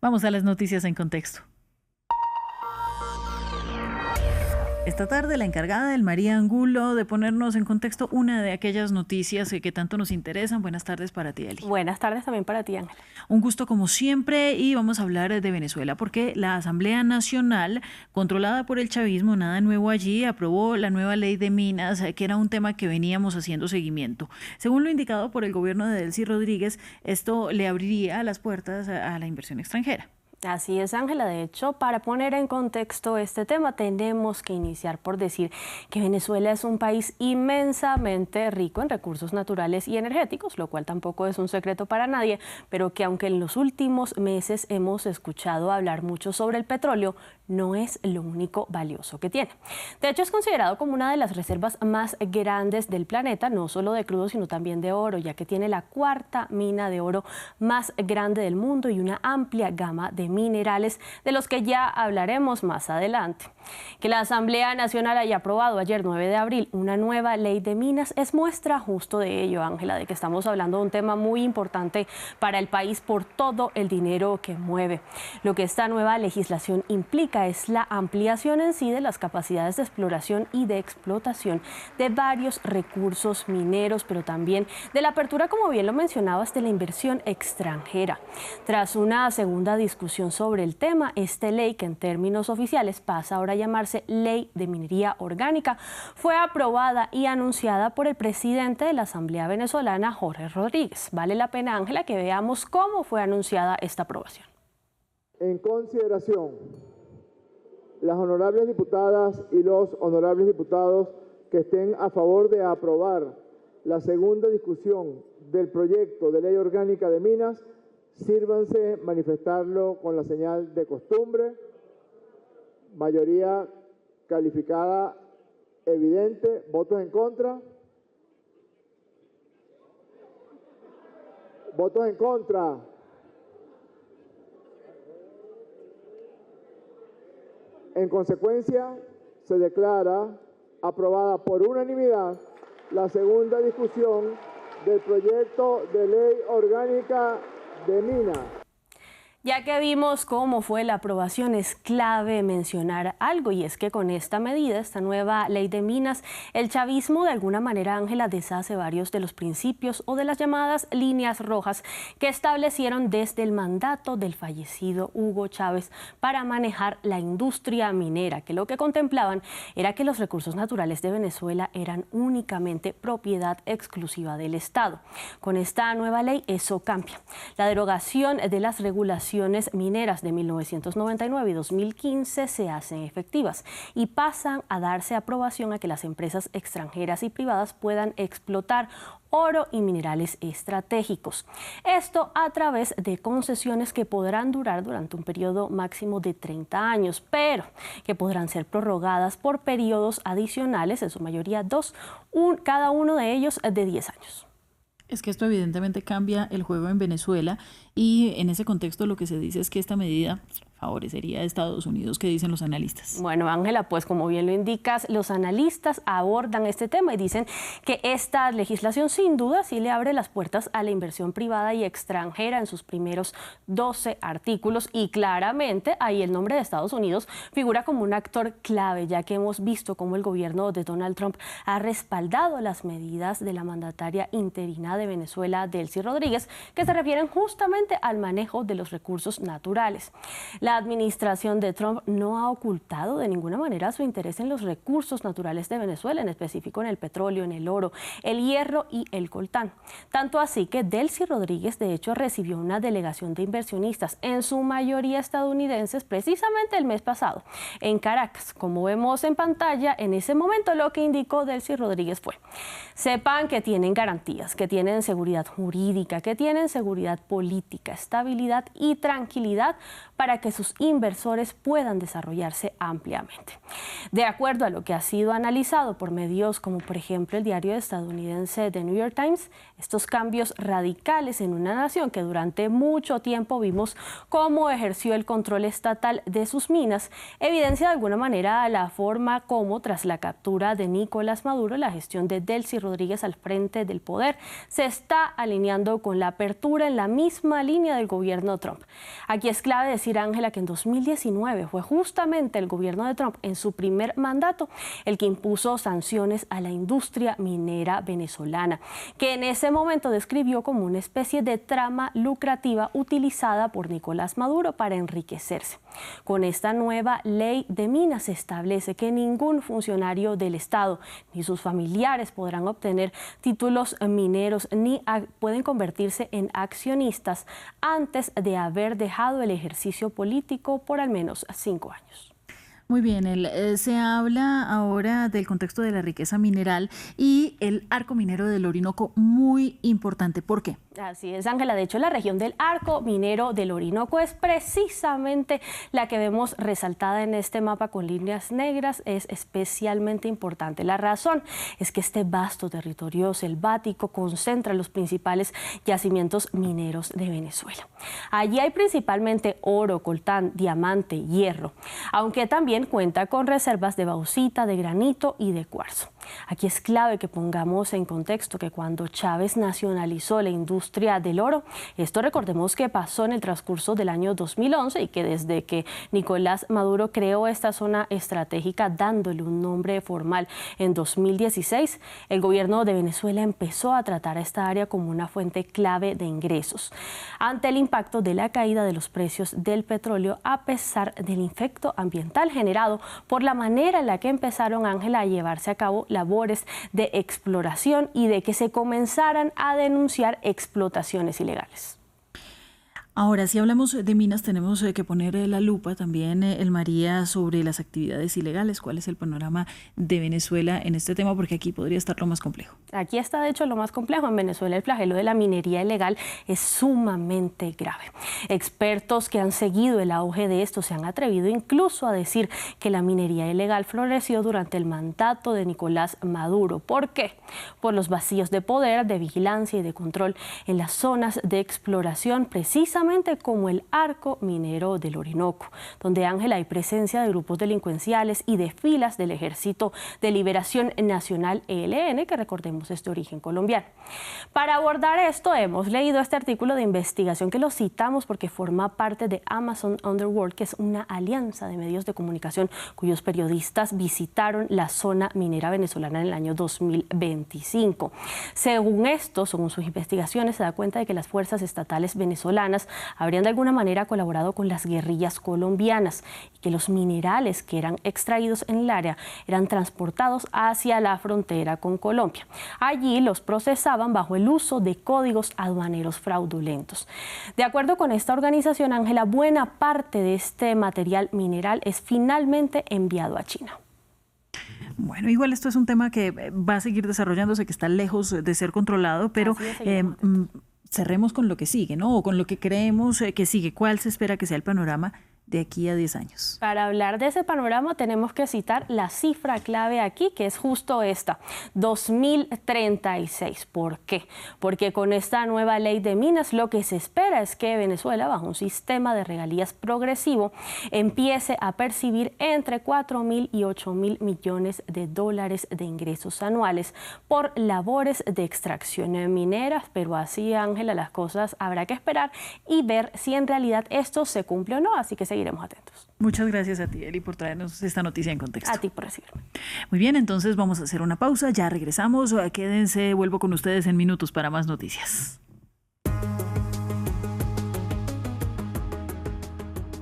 Vamos a las noticias en contexto. Esta tarde la encargada del María Angulo de ponernos en contexto una de aquellas noticias que tanto nos interesan. Buenas tardes para ti, Eli. Buenas tardes también para ti, Ángela. Un gusto como siempre y vamos a hablar de Venezuela porque la Asamblea Nacional, controlada por el chavismo, nada nuevo allí, aprobó la nueva ley de minas, que era un tema que veníamos haciendo seguimiento. Según lo indicado por el gobierno de Delcy Rodríguez, esto le abriría las puertas a la inversión extranjera. Así es, Ángela. De hecho, para poner en contexto este tema, tenemos que iniciar por decir que Venezuela es un país inmensamente rico en recursos naturales y energéticos, lo cual tampoco es un secreto para nadie, pero que aunque en los últimos meses hemos escuchado hablar mucho sobre el petróleo, no es lo único valioso que tiene. De hecho, es considerado como una de las reservas más grandes del planeta, no solo de crudo, sino también de oro, ya que tiene la cuarta mina de oro más grande del mundo y una amplia gama de minerales, de los que ya hablaremos más adelante. Que la Asamblea Nacional haya aprobado ayer 9 de abril una nueva ley de minas es muestra justo de ello, Ángela, de que estamos hablando de un tema muy importante para el país por todo el dinero que mueve. Lo que esta nueva legislación implica es la ampliación en sí de las capacidades de exploración y de explotación de varios recursos mineros, pero también de la apertura, como bien lo mencionabas, de la inversión extranjera. Tras una segunda discusión sobre el tema, esta ley, que en términos oficiales pasa ahora a llamarse Ley de Minería Orgánica, fue aprobada y anunciada por el presidente de la Asamblea Venezolana, Jorge Rodríguez. Vale la pena, Ángela, que veamos cómo fue anunciada esta aprobación. En consideración, las honorables diputadas y los honorables diputados que estén a favor de aprobar la segunda discusión del proyecto de ley orgánica de minas, sírvanse manifestarlo con la señal de costumbre. Mayoría calificada evidente. ¿Votos en contra? ¿Votos en contra? En consecuencia, se declara aprobada por unanimidad la segunda discusión del proyecto de ley orgánica de minas. Ya que vimos cómo fue la aprobación, es clave mencionar algo, y es que con esta medida, esta nueva ley de minas, el chavismo de alguna manera, Ángela, deshace varios de los principios o de las llamadas líneas rojas que establecieron desde el mandato del fallecido Hugo Chávez para manejar la industria minera, que lo que contemplaban era que los recursos naturales de Venezuela eran únicamente propiedad exclusiva del Estado. Con esta nueva ley eso cambia. La derogación de las regulaciones mineras de 1999 y 2015 se hacen efectivas y pasan a darse aprobación a que las empresas extranjeras y privadas puedan explotar oro y minerales estratégicos. Esto a través de concesiones que podrán durar durante un periodo máximo de 30 años, pero que podrán ser prorrogadas por periodos adicionales, en su mayoría cada uno de ellos de 10 años. Es que esto evidentemente cambia el juego en Venezuela y en ese contexto lo que se dice es que esta medida favorecería a Estados Unidos. ¿Qué dicen los analistas? Bueno, Ángela, pues como bien lo indicas, los analistas abordan este tema y dicen que esta legislación sin duda sí le abre las puertas a la inversión privada y extranjera en sus primeros 12 artículos, y claramente ahí el nombre de Estados Unidos figura como un actor clave, ya que hemos visto cómo el gobierno de Donald Trump ha respaldado las medidas de la mandataria interina de Venezuela, Delcy Rodríguez, que se refieren justamente al manejo de los recursos naturales. La administración de Trump no ha ocultado de ninguna manera su interés en los recursos naturales de Venezuela, en específico en el petróleo, en el oro, el hierro y el coltán. Tanto así que Delcy Rodríguez, de hecho, recibió una delegación de inversionistas, en su mayoría estadounidenses, precisamente el mes pasado, en Caracas. Como vemos en pantalla, en ese momento lo que indicó Delcy Rodríguez fue: sepan que tienen garantías, que tienen seguridad jurídica, que tienen seguridad política, estabilidad y tranquilidad para que sus inversores puedan desarrollarse ampliamente. De acuerdo a lo que ha sido analizado por medios como por ejemplo el diario estadounidense The New York Times, estos cambios radicales en una nación que durante mucho tiempo vimos cómo ejerció el control estatal de sus minas, evidencia de alguna manera la forma como tras la captura de Nicolás Maduro, la gestión de Delcy Rodríguez al frente del poder se está alineando con la apertura en la misma misma línea del gobierno Trump. Aquí es clave decir, Ángela, que en 2019 fue justamente el gobierno de Trump, en su primer mandato, el que impuso sanciones a la industria minera venezolana, que en ese momento describió como una especie de trama lucrativa utilizada por Nicolás Maduro para enriquecerse. Con esta nueva ley de minas se establece que ningún funcionario del Estado ni sus familiares podrán obtener títulos mineros ni pueden convertirse en accionistas antes de haber dejado el ejercicio político por al menos 5 años. Muy bien, se habla ahora del contexto de la riqueza mineral y el arco minero del Orinoco, muy importante. ¿Por qué? Así es, Ángela. De hecho, la región del arco minero del Orinoco es precisamente la que vemos resaltada en este mapa con líneas negras. Es especialmente importante. La razón es que este vasto territorio selvático concentra los principales yacimientos mineros de Venezuela. Allí hay principalmente oro, coltán, diamante, hierro, aunque también cuenta con reservas de bauxita, de granito y de cuarzo. Aquí es clave que pongamos en contexto que cuando Chávez nacionalizó la industria del oro, esto recordemos que pasó en el transcurso del año 2011 y que desde que Nicolás Maduro creó esta zona estratégica dándole un nombre formal en 2016, el gobierno de Venezuela empezó a tratar a esta área como una fuente clave de ingresos ante el impacto de la caída de los precios del petróleo a pesar del efecto ambiental generado por la manera en la que empezaron, Ángela, a llevarse a cabo labores de exploración y de que se comenzaran a denunciar explotaciones ilegales. Ahora, si hablamos de minas, tenemos que poner la lupa también, el María, sobre las actividades ilegales. ¿Cuál es el panorama de Venezuela en este tema? Porque aquí podría estar lo más complejo. Aquí está, de hecho, lo más complejo. En Venezuela el flagelo de la minería ilegal es sumamente grave. Expertos que han seguido el auge de esto se han atrevido incluso a decir que la minería ilegal floreció durante el mandato de Nicolás Maduro. ¿Por qué? Por los vacíos de poder, de vigilancia y de control en las zonas de exploración, precisamente como el arco minero del Orinoco, donde, Ángela, hay presencia de grupos delincuenciales y de filas del Ejército de Liberación Nacional, ELN, que recordemos es de origen colombiano. Para abordar esto hemos leído este artículo de investigación que lo citamos porque forma parte de Amazon Underworld, que es una alianza de medios de comunicación cuyos periodistas visitaron la zona minera venezolana en el año 2025. Según sus investigaciones, se da cuenta de que las fuerzas estatales venezolanas habrían de alguna manera colaborado con las guerrillas colombianas y que los minerales que eran extraídos en el área eran transportados hacia la frontera con Colombia. Allí los procesaban bajo el uso de códigos aduaneros fraudulentos. De acuerdo con esta organización, Ángela, buena parte de este material mineral es finalmente enviado a China. Bueno, igual esto es un tema que va a seguir desarrollándose, que está lejos de ser controlado, pero cerremos con lo que sigue, ¿no? O con lo que creemos que sigue. ¿Cuál se espera que sea el panorama de aquí a 10 años? Para hablar de ese panorama tenemos que citar la cifra clave aquí, que es justo esta, 2036. ¿Por qué? Porque con esta nueva ley de minas lo que se espera es que Venezuela, bajo un sistema de regalías progresivo, empiece a percibir entre 4.000 y 8.000 millones de dólares de ingresos anuales por labores de extracción minera. Pero así, Ángela, las cosas habrá que esperar y ver si en realidad esto se cumple o no, así que seguiremos atentos. Muchas gracias a ti, Eli, por traernos esta noticia en contexto. A ti por recibirme. Muy bien, entonces vamos a hacer una pausa, ya regresamos. Quédense, vuelvo con ustedes en minutos para más noticias.